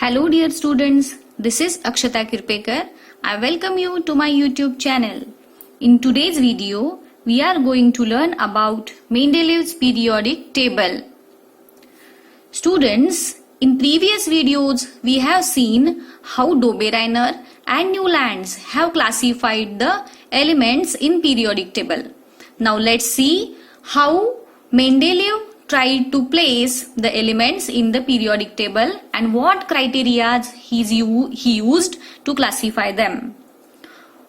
Hello dear students, this is Akshata Kirpekar. I welcome you to my YouTube channel. In today's video, we are going to learn about Mendeleev's periodic table. Students, in previous videos, we have seen how Dobereiner and Newlands have classified the elements in periodic table. Now let's see how Mendeleev tried to place the elements in the periodic table and what criteria he used to classify them.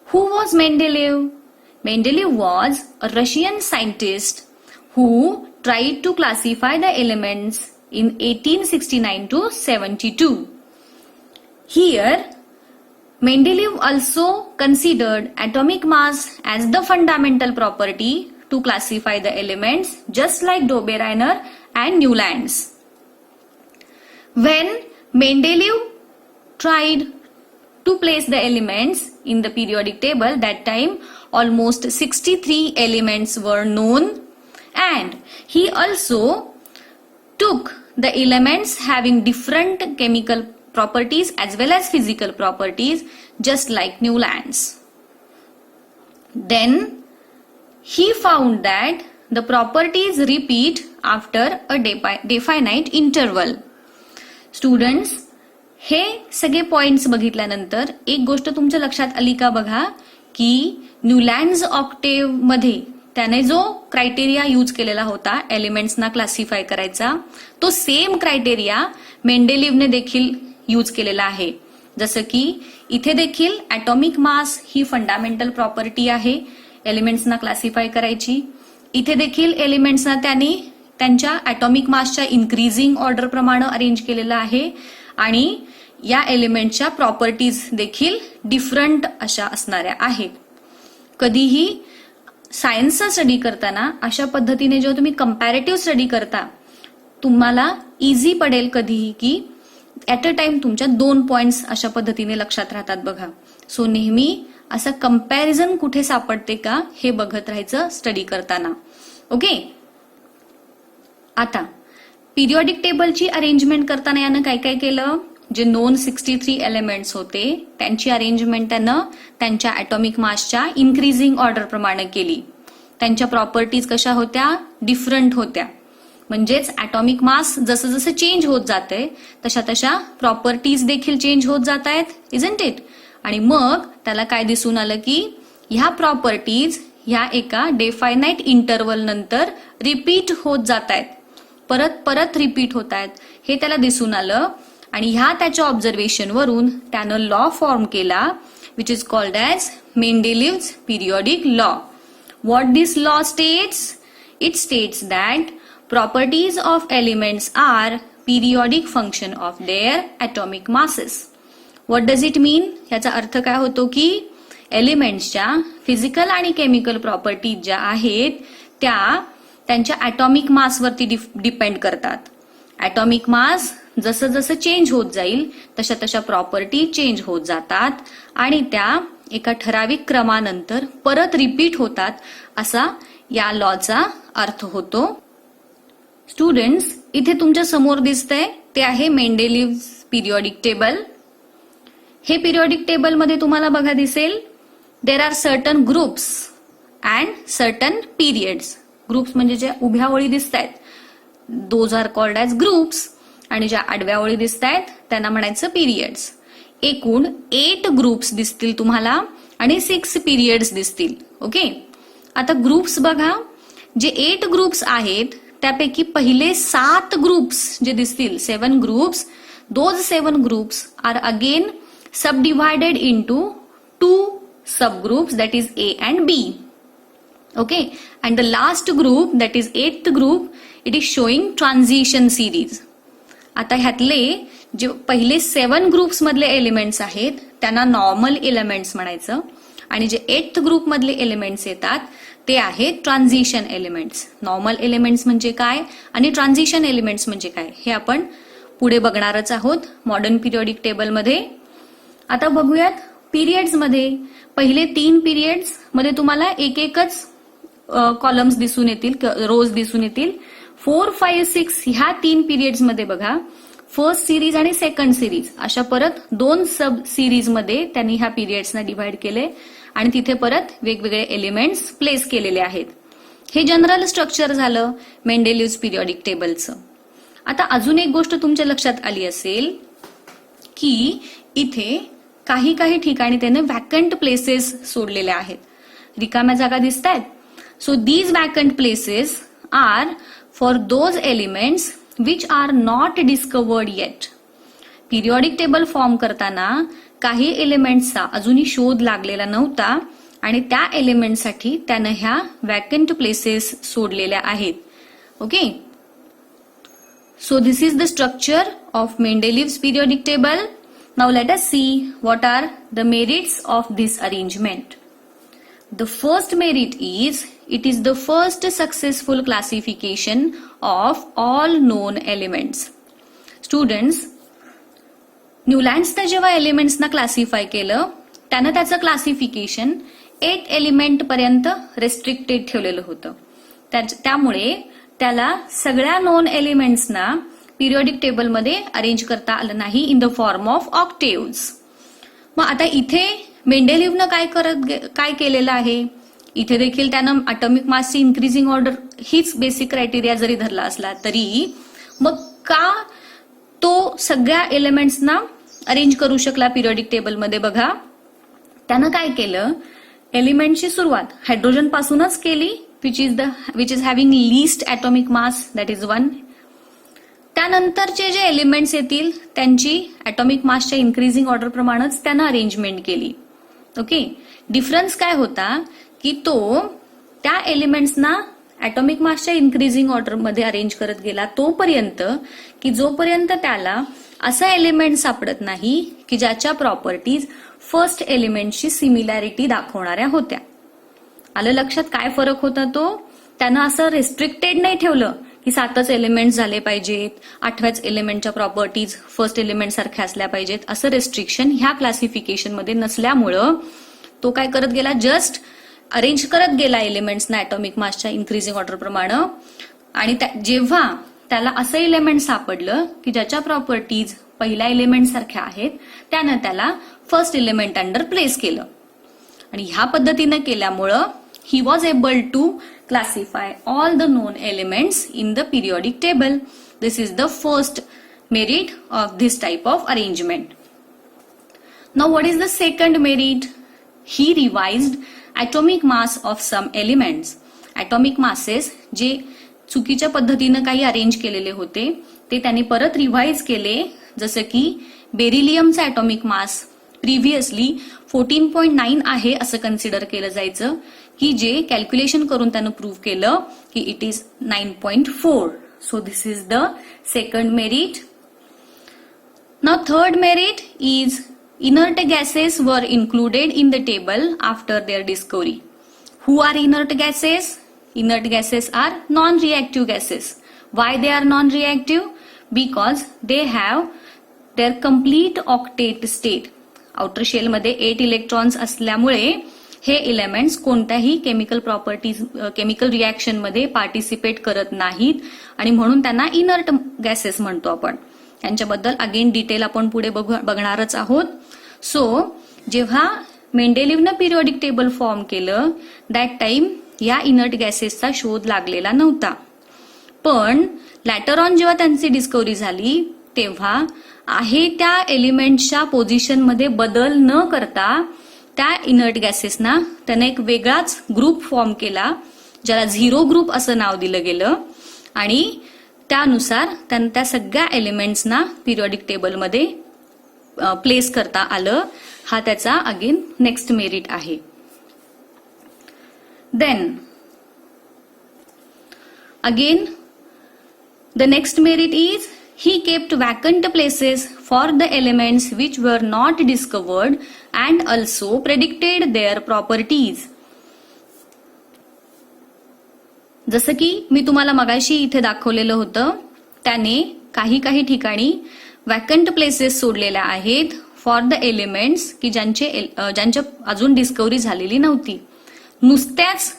Who was Mendeleev? Mendeleev was a Russian scientist who tried to classify the elements in 1869 to 72. Here, Mendeleev also considered atomic mass as the fundamental property to classify the elements, just like Dobereiner and Newlands. When Mendeleev tried to place the elements in the periodic table, that time almost 63 elements were known, and he also took the elements having different chemical properties as well as physical properties, just like Newlands. Then he found that the properties repeat after a definite interval. Students, हे सगळे points बघितल्यानंतर एक गोष्ट तुमच्या लक्षात आली का बघा की न्यूलँड्स ऑक्टेव्ह मध्ये त्याने जो क्रायटेरिया यूज केलेला होता एलिमेंट्सना क्लासिफाय करायचा, तो सेम क्रायटेरिया मेंडेलिव्हने देखील यूज केलेला आहे. जसं की इथे देखील ॲटॉमिक मास ही फंडामेंटल प्रॉपर्टी आहे एलिमेंट्सना क्लासिफाय करायची. इथे देखील एलिमेंट्सना त्यांनी त्यांच्या ॲटॉमिक मासच्या इन्क्रीजिंग ऑर्डर प्रमाणे अरेंज केलेलं आहे आणि या एलिमेंटच्या प्रॉपर्टीज देखील डिफरंट अशा असणाऱ्या आहेत. कधीही सायन्सचा स्टडी करताना अशा पद्धतीने जेव्हा तुम्ही कंपॅरेटिव्ह स्टडी करता, तुम्हाला इझी पडेल कधीही की ऍट अ टाइम तुमच्या 2 पॉइंट्स अशा पद्धतीने लक्षात राहतात बघा. सो नेहमी असं कंपॅरिझन कुठे सापडते का हे बघत राहायचं स्टडी करताना. ओके, आता पिरियॉडिक टेबलची अरेंजमेंट करताना यानं काय काय केलं, जे नोन 63 एलिमेंट्स होते त्यांची अरेंजमेंट त्यानं त्यांच्या ॲटॉमिक मासच्या इन्क्रीजिंग ऑर्डर प्रमाणे केली. त्यांच्या प्रॉपर्टीज कशा होत्या, डिफरंट होत्या. म्हणजेच ॲटॉमिक मास जसं जसं चेंज होत जाते तशा तशा प्रॉपर्टीज देखील चेंज होत जात आहेत, इजंट इट. आणि मग त्याला काय दिसून आलं की ह्या प्रॉपर्टीज ह्या एका डेफायनाइट इंटरवल नंतर रिपीट होत जात आहेत, परत परत रिपीट होत आहेत हे त्याला दिसून आलं. आणि ह्या त्याच्या ऑब्झर्वेशन वरून त्यानं लॉ फॉर्म केला which is called as Mendeleev's periodic law. What this law states? It states that properties of elements are periodic function of their atomic masses. What does it mean? याचा अर्थ काय होतो की एलिमेंट्सच्या physical आणि chemical properties ज्या आहेत त्या त्यांच्या ॲटॉमिक मासवरती डिपेंड करतात. ॲटॉमिक मास जसं जसं चेंज होत जाईल तशा तशा प्रॉपर्टी चेंज होत जातात आणि त्या एका ठराविक क्रमानंतर परत रिपीट होतात, असा या लॉचा अर्थ होतो. स्टुडंट्स, इथे तुमच्या समोर दिसतंय ते आहे मेंडेलिव्हज पिरियॉडिक टेबल. हे पिरियॉडिक टेबल मध्ये तुम्हाला बघा दिसेल there are certain groups and certain periods. Groups म्हणजे ज्या उभ्या ओळी दिसत आहेत those are called as groups आणि ज्या आडव्या ओळी दिसत आहेत त्यांना म्हणायचं पिरियड्स. एकूण 8 ग्रुप्स दिसतील तुम्हाला आणि 6 पिरियड्स दिसतील. ओके, आता ग्रुप्स बघा, जे 8 ग्रुप्स आहेत त्यापैकी पहिले 7 ग्रुप्स जे दिसतील 7 groups, those 7 groups are again subdivided into 2 subgroups, that is A and B. Okay, and the last group, that is 8th group, it is showing transition series. आता ह्यातले जे पहिले 7 ग्रुप्स मधले एलिमेंट्स आहेत त्यांना नॉर्मल एलिमेंट्स म्हणायचं आणि जे 8th group मधले एलिमेंट्स येतात ते आहेत ट्रान्झिशन एलिमेंट्स. नॉर्मल एलिमेंट्स म्हणजे काय आणि ट्रान्झिशन एलिमेंट्स म्हणजे काय हे आपण पुढे बघणारच आहोत मॉडर्न पिरियॉडिक टेबलमध्ये. आता बघूयात पिरियड्स मध्ये. पहिले 3 पिरियड्स मध्ये तुम्हाला एक एकच कॉलम्स दिसून येतील, रोज दिसून येतील. 4, 5, 6 ह्या 3 पिरियड्स मध्ये बघा फर्स्ट सिरीज आणि सेकंड सिरीज अशा परत 2 सब सिरीज मध्ये त्यांनी ह्या पिरियड्सना डिव्हाइड केले आणि तिथे परत वेगवेगळे एलिमेंट्स प्लेस केलेले आहेत. हे जनरल स्ट्रक्चर झालं मेंडेलिव्हज पिरियॉडिक टेबलचं. आता अजून एक गोष्ट तुमच्या लक्षात आली असेल की इथे काही काही ठिकाणी त्याने वॅकंट प्लेसेस सोडलेल्या आहेत, रिकाम्या जागा दिसत आहेत. So these vacant places are for those elements which are not discovered yet. Periodic table form करताना काही एलिमेंट्सचा अजूनही शोध लागलेला नव्हता आणि त्या एलिमेंटसाठी त्यानं ह्या वॅकंट प्लेसेस सोडलेल्या आहेत. Okay, so this is the structure of Mendeleev's periodic table. Now let us see what are the merits of this arrangement. The first merit is it is the first successful classification of all known elements. Students, न्यूलँड्सने जेव्हा एलिमेंट्सना classify केलं त्यानं त्याचं classification 8 element पर्यंत restricted ठेवलेलं होतं. त्यामुळे त्याला सगळ्या नोन एलिमेंट्सना पिरियॉडिक टेबलमध्ये अरेंज करता आलं नाही इन द फॉर्म ऑफ ऑक्टेव्हज. मग आता इथे मेंडेलिव्हनं काय केलेलं आहे, इथे देखील त्यानं अटॉमिक मासची इन्क्रीजिंग ऑर्डर हीच बेसिक क्रायटेरिया जरी धरला असला तरी मग का तो सगळ्या एलिमेंट्सना अरेंज करू शकला पिरियॉडिक टेबलमध्ये? बघा, त्यानं काय केलं, एलिमेंटची सुरुवात हायड्रोजन पासूनच केली which is having least atomic mass, that is 1. त्यानंतरचे जे एलिमेंट्स येतील त्यांची ॲटॉमिक मासच्या इन्क्रीजिंग ऑर्डर प्रमाणेच त्यानं अरेंजमेंट केली. ओके, डिफरन्स काय होता की तो त्या एलिमेंट्सना ॲटॉमिक मासच्या इन्क्रीजिंग ऑर्डरमध्ये अरेंज करत गेला तोपर्यंत की जोपर्यंत त्याला असा एलिमेंट सापडत नाही की ज्याच्या प्रॉपर्टीज फर्स्ट एलिमेंटशी सिमिलॅरिटी दाखवणाऱ्या होत्या. आलं लक्षात काय फरक होता तो? त्यानं असं रेस्ट्रिक्टेड नाही ठेवलं की 7च एलिमेंट झाले पाहिजेत, 8व्याच एलिमेंटच्या प्रॉपर्टीज फर्स्ट एलिमेंट सारख्या असल्या पाहिजेत, असं रेस्ट्रिक्शन ह्या क्लासिफिकेशन मध्ये नसल्यामुळं तो काय करत गेला, जस्ट अरेंज करत गेला एलिमेंट्सना ॲटॉमिक मासच्या इन्क्रीजिंग ऑर्डर प्रमाणे. आणि जेव्हा त्याला असं एलिमेंट सापडलं की ज्याच्या प्रॉपर्टीज पहिल्या एलिमेंट सारख्या आहेत त्यानं त्याला फर्स्ट एलिमेंट अंडर प्लेस केलं. आणि ह्या पद्धतीनं केल्यामुळं he was able to classify all the known elements in the periodic table. This is the first merit of this type of arrangement. Now what is the second merit? He revised atomic mass of some elements. Atomic masses जे चुकीच्या पद्धतीनं काही arrange केलेले होते ते त्यांनी परत revise केले. जसं की बेरिलियमचा ॲटॉमिक मास प्रिव्हियसली 14.9 आहे असं कन्सिडर केलं जायचं की जे कॅल्क्युलेशन करून त्यानं प्रूव्ह केलं की it is 9.4. So this is the second merit. Now third merit is inert gases were included in the table after their discovery. Who are inert gases? Inert gases are non-reactive gases. Why they are non-reactive? Because they have their complete octet state. Outer shell मध्ये 8 electrons असल्यामुळे हे elements कोणत्याही chemical reaction मध्ये participate करत नाहीत आणि म्हणून त्यांना इनर्ट गॅसेस म्हणतो आपण. यांच्याबद्दल अगेन डिटेल आपण पुढे बघणारच आहोत. सो जेव्हा मेंडेलिव्हनं पिरियॉडिक टेबल फॉर्म केलं दॅट टाइम या इनर्ट गॅसेसचा शोध लागलेला नव्हता. पण लॅटर ऑन जेव्हा त्यांची डिस्कव्हरी झाली तेव्हा आहे त्या एलिमेंटच्या पोझिशनमध्ये बदल न करता त्या इनर्ट गॅसेसना त्याने एक वेगळाच ग्रुप फॉर्म केला ज्याला 0 ग्रुप असं नाव दिलं गेलं आणि त्यानुसार त्या सगळ्या एलिमेंट्सना पिरियॉडिक टेबलमध्ये प्लेस करता आलं. हा त्याचा अगेन नेक्स्ट मेरिट आहे. Then again the next merit is he kept vacant places for the elements which were not discovered and also predicted their properties. जसं की मी तुम्हाला मगाशी इथे दाखवलेलं होतं त्याने काही ठिकाणी वॅकंट प्लेसेस सोडलेल्या आहेत फॉर द एलिमेंट्स की ज्यांच्या अजून डिस्कव्हरी झालेली नव्हती. नुसत्याच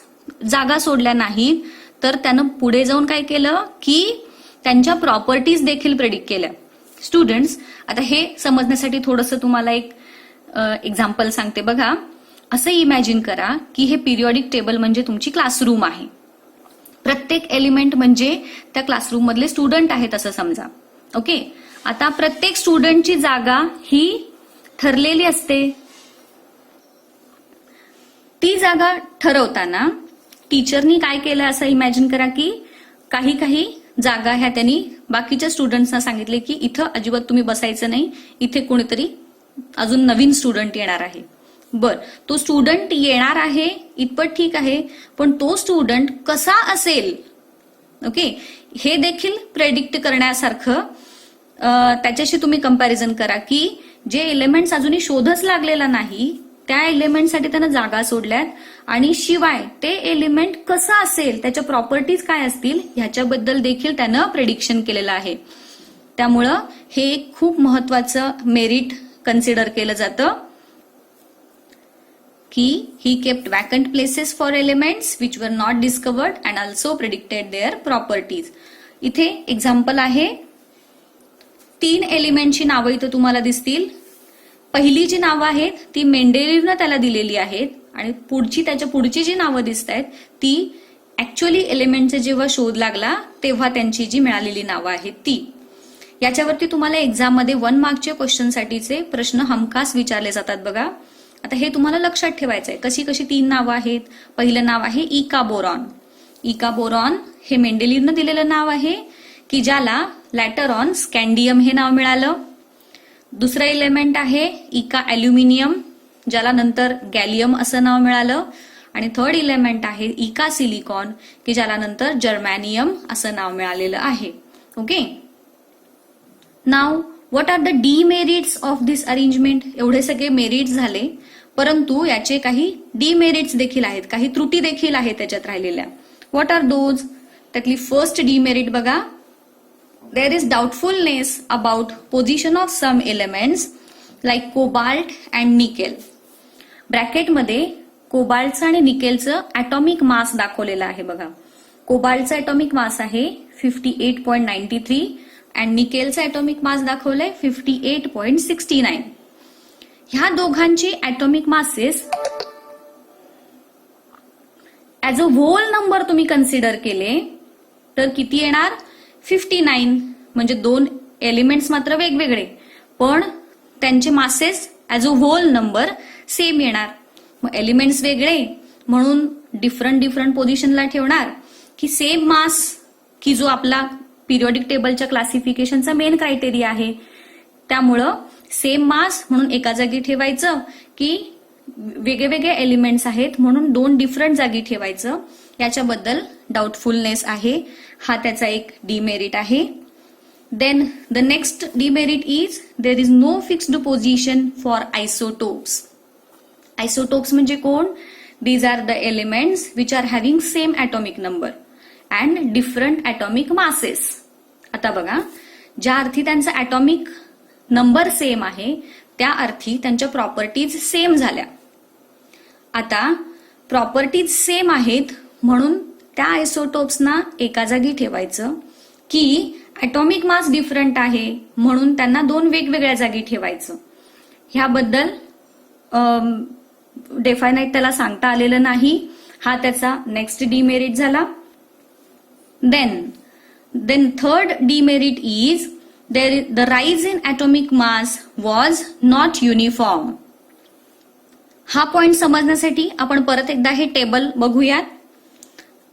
जागा सोडल्या नाहीत तर त्यानं पुढे जाऊन काय केलं की त्यांच्या प्रॉपर्टीज देखील प्रेडिक्ट केल्या. स्टुडंट्स, आता हे समजण्यासाठी थोडंसं तुम्हाला एक एक्झाम्पल सांगते बघा. असं इमॅजिन करा की हे पिरियॉडिक टेबल म्हणजे तुमची क्लासरूम आहे. प्रत्येक एलिमेंट म्हणजे त्या क्लासरूम मधले स्टुडंट आहेत असं समजा. ओके, आता प्रत्येक स्टुडंटची जागा ही ठरलेली असते. ती जागा ठरवताना टीचरनी काय केलं असं इमॅजिन करा की काही काही जागा ह्या त्यांनी बाकीच्या स्टुडंट्सना सांगितले की इथं अजिबात तुम्ही बसायचं नाही, इथे कोणीतरी अजून नवीन स्टुडंट येणार आहे. बर, तो स्टुडंट येणार आहे इतपत ठीक आहे, पण तो स्टुडंट कसा असेल, ओके, हे देखील प्रेडिक्ट करण्यासारखं त्याच्याशी तुम्ही कंपॅरिझन करा की जे एलिमेंट्स अजूनही शोधच लागलेला नाही त्या एलिमेंटसाठी त्यानं जागा सोडल्यात आणि शिवाय ते एलिमेंट कसं असेल, त्याच्या प्रॉपर्टीज काय असतील ह्याच्याबद्दल देखील त्यानं प्रेडिक्शन केलेलं आहे. त्यामुळं हे एक खूप महत्वाचं मेरिट कन्सिडर केलं जातं की he kept vacant places for elements which were not discovered and also predicted their properties. इथे एक्झाम्पल आहे, 3 एलिमेंटची नावं इथं तुम्हाला दिसतील. पहिली जी नावं आहेत ती मेंडेलिव्हनं त्याला दिलेली आहेत आणि त्याच्या पुढची जी नावं दिसत आहेत ती ऍक्च्युअली एलिमेंटचा जेव्हा शोध लागला तेव्हा त्यांची जी मिळालेली नावं आहेत ती. याच्यावरती तुम्हाला एक्झाम मध्ये 1 मार्कचे क्वेश्चनसाठीचे प्रश्न हमखास विचारले जातात बघा. आता हे तुम्हाला लक्षात ठेवायचंय. कशी 3 नावं आहेत. पहिलं नाव आहे इका बोरॉन. इका बोरॉन हे मेंडेलिव्हनं दिलेलं नाव आहे की ज्याला लॅटर ऑन स्कॅन्डियम हे नाव मिळालं. दुसरं एलिमेंट आहे इका अल्युमिनियम, ज्याला नंतर गॅलियम असं नाव मिळालं. आणि थर्ड एलिमेंट आहे इका सिलिकॉन की ज्याला नंतर जर्मॅनियम असं नाव मिळालेलं आहे. ओके, नाव what are the demerits of this arrangement. एवढे सगळे मेरिट्स झाले, परंतु याचे काही डीमेरिट्स देखील आहेत, काही त्रुटी देखील आहेत त्याच्यात राहिलेल्या. What are those. त्यातली फर्स्ट डीमेरिट बघा, there is doubtfulness about position of some elements like cobalt and nickel. ब्रॅकेटमध्ये कोबाल्टचं आणि निकेलचं ॲटॉमिक मास दाखवलेलं आहे बघा. कोबाल्टचा ॲटॉमिक मास आहे 58.93 आणि निकेलचा ॲटॉमिक मास दाखवलंय 58.69. ह्या दोघांची atomic masses as a whole number तुम्ही कन्सिडर केले तर किती येणार, 59. म्हणजे 2 एलिमेंट्स मात्र वेगवेगळे पण त्यांचे masses as a whole number same येणार. मग एलिमेंट्स वेगळे म्हणून डिफरंट पोझिशनला ठेवणार की सेम मास, की जो आपला पिरियॉडिक टेबलच्या क्लासिफिकेशनचा मेन क्रायटेरिया आहे. त्यामुळं सेम मास म्हणून एका जागी ठेवायचं की वेगवेगळे एलिमेंट्स आहेत म्हणून 2 डिफरंट जागी ठेवायचं, याच्याबद्दल डाऊटफुलनेस आहे. हा त्याचा एक डीमेरिट आहे. Then the next demerit is there is no fixed position for isotopes. Isotopes म्हणजे कोण, these are the elements which are having same atomic number and different atomic masses. आता बघा, ज्या अर्थी त्यांचा ॲटॉमिक नंबर सेम आहे त्या अर्थी त्यांच्या प्रॉपर्टीज सेम झाल्या. आता प्रॉपर्टीज सेम आहेत म्हणून त्या आयसोटोप्सना एका जागी ठेवायचं की ॲटॉमिक मास डिफरंट आहे म्हणून त्यांना 2 वेगवेगळ्या जागी ठेवायचं. ह्याबद्दल डेफायनाईट त्याला सांगता आलेलं नाही. हा त्याचा नेक्स्ट डीमेरिट झाला. Then third demerit is the rise in atomic mass was not uniform. हा पॉइंट समजण्यासाठी आपण परत एकदा हे टेबल बघूयात.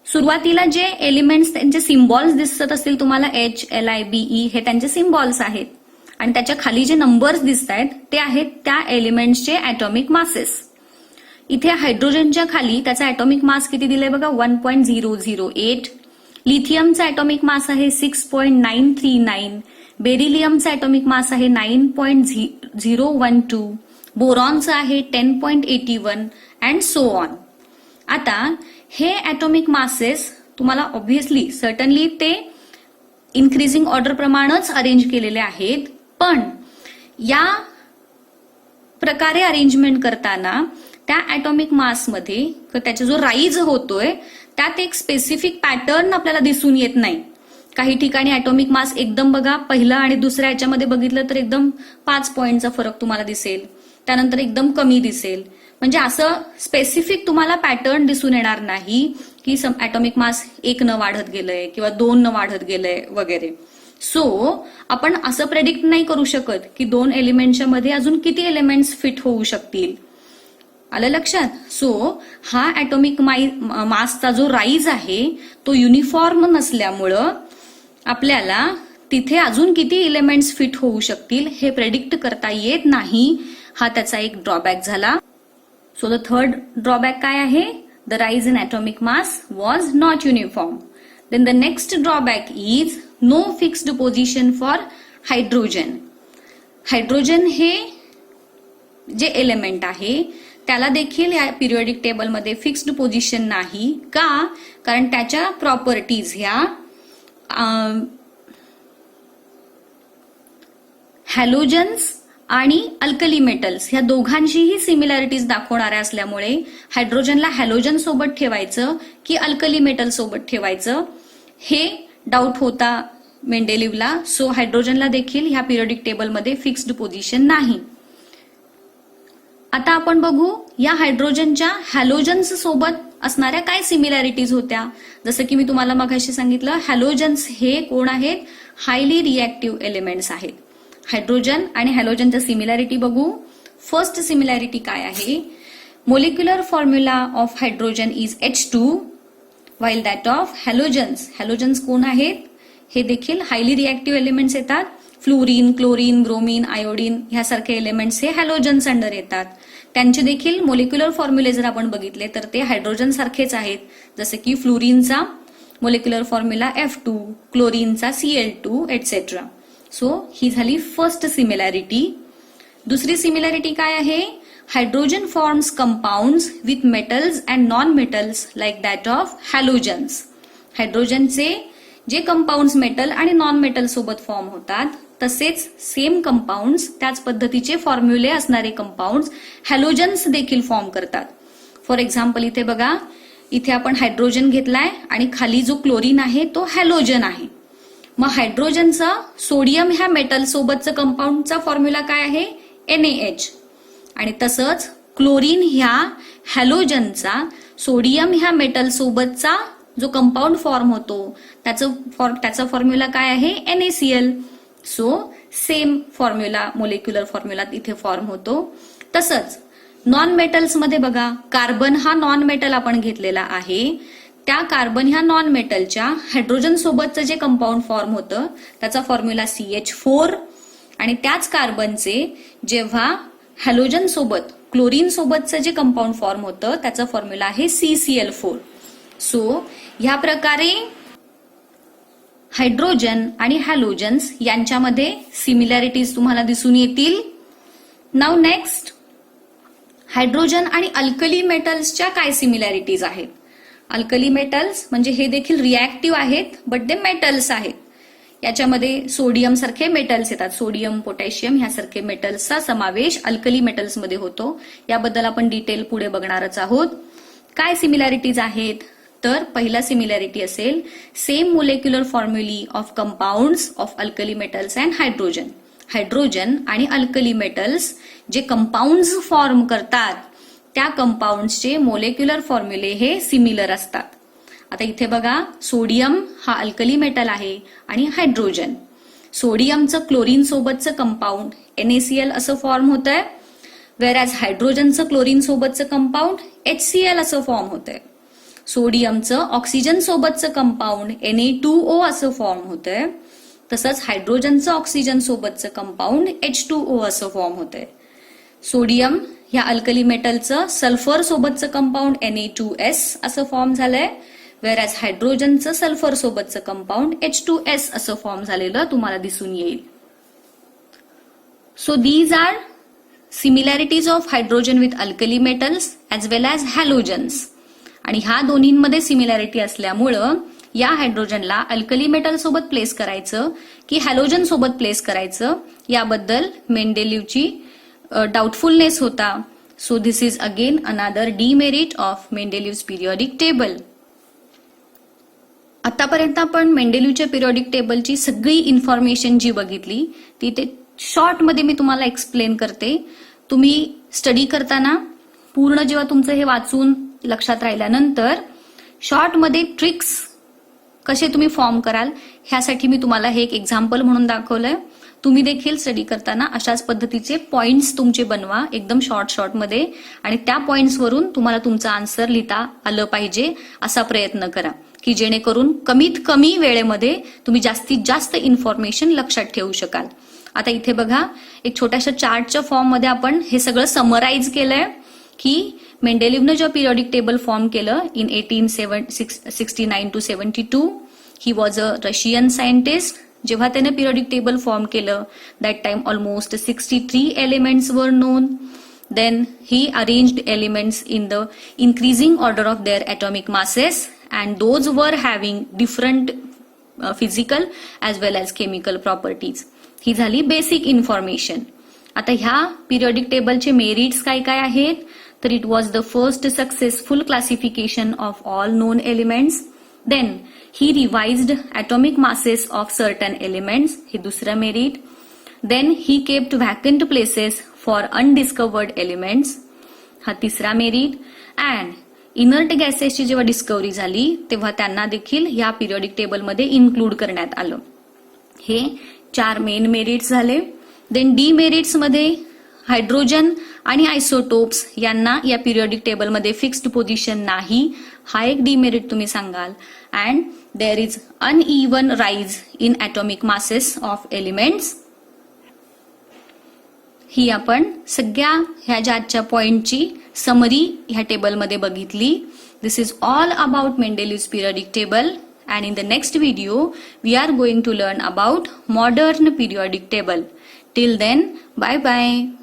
सुरुवातीला जे एलिमेंट्स त्यांचे सिम्बॉल्स दिसत असतील तुम्हाला HLIBE हे त्यांचे सिम्बॉल्स आहेत आणि त्याच्या खाली जे नंबर्स दिसत आहेत ते आहेत त्या एलिमेंट्सचे ॲटॉमिक मासेस. इथे हायड्रोजनच्या खाली त्याचा ॲटॉमिक मास किती दिलाय बघा, 1.008. लिथियमचा ॲटॉमिक मास आहे 6.939. बेरिलियमचा ॲटॉमिक मास आहे 9.012. बोरॉनचा आहे 10.81 अँड सो ऑन. आता हे ॲटॉमिक मासेस तुम्हाला ऑब्व्हियसली सर्टनली ते इन्क्रीजिंग ऑर्डर प्रमाणेच अरेंज केलेले आहेत, पण या प्रकारे अरेंजमेंट करताना त्या ॲटॉमिक मासमध्ये त्याचा जो राईज होतोय त्यात एक स्पेसिफिक पॅटर्न आपल्याला दिसून येत नाही. काही ठिकाणी ॲटॉमिक मास एकदम बघा पहिला आणि दुसऱ्या याच्यामध्ये बघितलं तर एकदम 5 पॉईंटचा फरक तुम्हाला दिसेल, त्यानंतर एकदम कमी दिसेल. म्हणजे असं स्पेसिफिक तुम्हाला पॅटर्न दिसून येणार नाही की ॲटॉमिक मास 1 न वाढत गेलंय किंवा 2 न वाढत गेलंय वगैरे. सो आपण असं प्रेडिक्ट नाही करू शकत की 2 एलिमेंटच्या मध्ये अजून किती एलिमेंट्स फिट होऊ शकतील. आलं लक्षात? सो हा ॲटॉमिक मासचा जो राईज आहे तो युनिफॉर्म नसल्यामुळं आपल्याला तिथे अजून किती एलिमेंट्स फिट होऊ शकतील हे प्रेडिक्ट करता येत नाही. हा त्याचा एक ड्रॉबॅक झाला. सो द थर्ड ड्रॉबॅक काय आहे? The rise in atomic mass was not uniform. Then the next drawback is no fixed position for hydrogen. Hydrogen हे जे एलिमेंट आहे त्याला देखील या पिरियोडिक टेबलमध्ये फिक्स्ड पोझिशन नाही. का? कारण त्याच्या प्रॉपर्टीज ह्या हॅलोजन्स आणि अल्कली मेटल्स ह्या दोघांशीही सिमिलॅरिटीज दाखवणाऱ्या असल्यामुळे हायड्रोजनला हॅलोजन सोबत ठेवायचं की अल्कली मेटल सोबत ठेवायचं हे डाऊट होता मेंडेलिव्हला. सो हायड्रोजनला देखील ह्या पिरियोडिक टेबलमध्ये फिक्स्ड पोझिशन नाही. आता आपण बघू या हायड्रोजनच्या हॅलोजन्स सोबत असणाऱ्या काय सिमिलॅरिटीज होत्या. जसं की मी तुम्हाला मगाशी सांगितलं, हॅलोजन्स हे कोण आहेत? हायली रिएक्टिव्ह एलिमेंट्स आहेत. हायड्रोजन आणि हॅलोजनच्या सिमिलॅरिटी बघू. फर्स्ट सिमिलॅरिटी काय आहे? Molecular formula of hydrogen is H2 while that of halogens. Halogens कोण आहेत? हे देखील हायली रिएक्टिव्ह एलिमेंट्स येतात. फ्लोरीन, क्लोरीन, ब्रोमीन, आयोडीन ह्यासारखे एलिमेंट्स हे हॅलोजन्स अंडर येतात. त्यांचे देखील मोलिक्युलर फॉर्म्युले जर आपण बघितले तर ते हायड्रोजन सारखेच आहेत. जसे की फ्लोरीनचा मोलिक्युलर फॉर्म्युला F2, क्लोरीनचा Cl2 एटसेट्रा. सो ही झाली फर्स्ट सिमिलॅरिटी. दुसरी सिमिलॅरिटी काय आहे? Hydrogen forms compounds with metals and non metals like that of halogens. हायड्रोजनचे जे कंपाऊंड्स मेटल आणि नॉन मेटल सोबत फॉर्म होतात तसेच सेम कंपाऊंड्स त्याच पद्धतीचे फॉर्म्युले असणारे कंपाऊंड्स हॅलोजन्स देखील फॉर्म करतात. फॉर एक्झाम्पल इथे बघा, इथे आपण हायड्रोजन घेतलाय आणि खाली जो क्लोरीन आहे तो हॅलोजन आहे. मग हायड्रोजनचा सोडियम ह्या मेटल सोबतचं कंपाऊंडचा फॉर्म्युला काय आहे? NaH. आणि तसंच क्लोरीन ह्या हॅलोजनचा सोडियम ह्या मेटल सोबतचा जो कंपाऊंड फॉर्म होतो त्याचा फॉर्म्युला काय आहे? NaCl. So same formula, molecular formula इथे फॉर्म होतो. तसंच नॉन मेटल्स मध्ये बघा, कार्बन हा नॉन मेटल आपण घेतलेला आहे. त्या कार्बन ह्या नॉन मेटलच्या हायड्रोजन सोबतचं जे कंपाऊंड फॉर्म होतं त्याचा फॉर्म्युला CH4. आणि त्याच कार्बनचे जेव्हा हॅलोजन सोबत क्लोरीन सोबतचं जे कंपाऊंड फॉर्म होतं त्याचा फॉर्म्युला आहे CCl4. सो ह्या प्रकारे हायड्रोजन आणि हॅलोजन्स यांच्यामध्ये सिमिलॅरिटीज तुम्हाला दिसून येतील. नाउ नेक्स्ट, हायड्रोजन आणि अल्कली मेटल्सच्या काय सिमिलॅरिटीज आहेत? अल्कली मेटल्स म्हणजे हे देखील रिएक्टिव्ह आहेत बट ते मेटल्स आहेत. याच्यामध्ये सोडियम सारखे मेटल्स येतात. सोडियम, पोटॅशियम ह्यासारखे मेटल्सचा समावेश अल्कली मेटल्समध्ये होतो. याबद्दल आपण डिटेल पुढे बघणारच आहोत. काय सिमिलॅरिटीज आहेत? तर पहिला सिमिलॅरिटी असेल same molecular फॉर्म्युली of compounds of alkali metals and hydrogen. Hydrogen आणि अल्कली मेटल्स जे कंपाऊंड्स फॉर्म करतात त्या कंपाऊंड्सचे मोलिक्युलर फॉर्म्युले हे सिमिलर असतात. आता इथे बघा, सोडियम हा अल्कली मेटल आहे आणि हायड्रोजन. सोडियमचं क्लोरीन सोबतचं कंपाऊंड NaCl असं फॉर्म होतंय, वेरॅज हायड्रोजनचं क्लोरीन सोबतचं कंपाऊंड HCl असं फॉर्म होतंय. सोडियमचं ऑक्सिजन सोबतचं कंपाऊंड Na2O असं फॉर्म होतंय. तसंच हायड्रोजनचं ऑक्सिजन सोबतचं कंपाऊंड H2O असं फॉर्म होतंय. सोडियम ह्या अल्कली मेटलचं सल्फर सोबतचं कंपाऊंड Na2S असं फॉर्म झालंय, वेरॅज हायड्रोजनचं सल्फर सोबतचं कंपाऊंड H2S असं फॉर्म झालेलं तुम्हाला दिसून येईल. So these are similarities of hydrogen with alkali metals as well as halogens. आणि ह्या दोन्हींमध्ये सिमिलॅरिटी असल्यामुळं या हायड्रोजनला अल्कली मेटल सोबत प्लेस करायचं की हॅलोजन सोबत प्लेस करायचं याबद्दल मेंडेलिव्हची डाऊटफुलनेस होता. So this is again, another demerit of Mendeleev's periodic table. आतापर्यंत आपण मेंडेलिव्हच्या पिरियडिक टेबलची सगळी इन्फॉर्मेशन जी बघितली ती ते शॉर्टमध्ये मी तुम्हाला एक्सप्लेन करते. तुम्ही स्टडी करताना पूर्ण जेव्हा तुमचं हे वाचून लक्षात राहिल्यानंतर शॉर्टमध्ये ट्रिक्स कसे तुम्ही फॉर्म कराल ह्यासाठी मी तुम्हाला हे एक एक्झाम्पल म्हणून दाखवलंय. तुम्ही देखील स्टडी करताना अशाच पद्धतीचे पॉइंट्स तुमचे बनवा एकदम शॉर्टमध्ये आणि त्या पॉइंट्सवरून तुम्हाला तुमचा आन्सर लिहिता आलं पाहिजे असा प्रयत्न करा की जेणेकरून कमीत कमी वेळेमध्ये तुम्ही जास्तीत जास्त इन्फॉर्मेशन लक्षात ठेवू शकाल. आता इथे बघा एक छोट्याशा चार्टच्या फॉर्ममध्ये आपण हे सगळं समराईज केलंय की मेंडेलिव्हनं जेव्हा पिरियडिक टेबल फॉर्म केलं in 1869 to 72. He was a Russian scientist. जेव्हा त्याने पिरियडिक टेबल फॉर्म केलं that time almost 63 elements were known. Then he arranged elements in the increasing order of their atomic masses and those were having different physical as well as chemical properties. ही झाली basic information. आता ह्या periodic टेबलचे merits काय काय आहेत तर it was the first successful classification of all known elements. Then he revised atomic masses of certain elements. हे दुसरं merit. Then he kept vacant places for undiscovered elements. हा तिसरा मेरिट. अँड इनर्ट गॅसेसची जेव्हा discovery झाली तेव्हा त्यांना देखील या पिरियडिक टेबलमध्ये इन्क्लूड करण्यात आलं. हे 4 मेन मेरिट्स झाले. देन डी मेरिट्समध्ये हायड्रोजन आणि आयसोटोप्स यांना या पिरियडिक टेबलमध्ये फिक्स्ड पोझिशन नाही. हा एक डीमेरिट तुम्ही सांगाल. And there is uneven rise in atomic masses of elements. ही आपण सगळ्या ह्या ज्याच्या पॉइंटची समरी ह्या टेबलमध्ये बघितली. This is all about Mendeleev's periodic table. And in the next video, we are going to learn about modern periodic table. Till then, bye bye.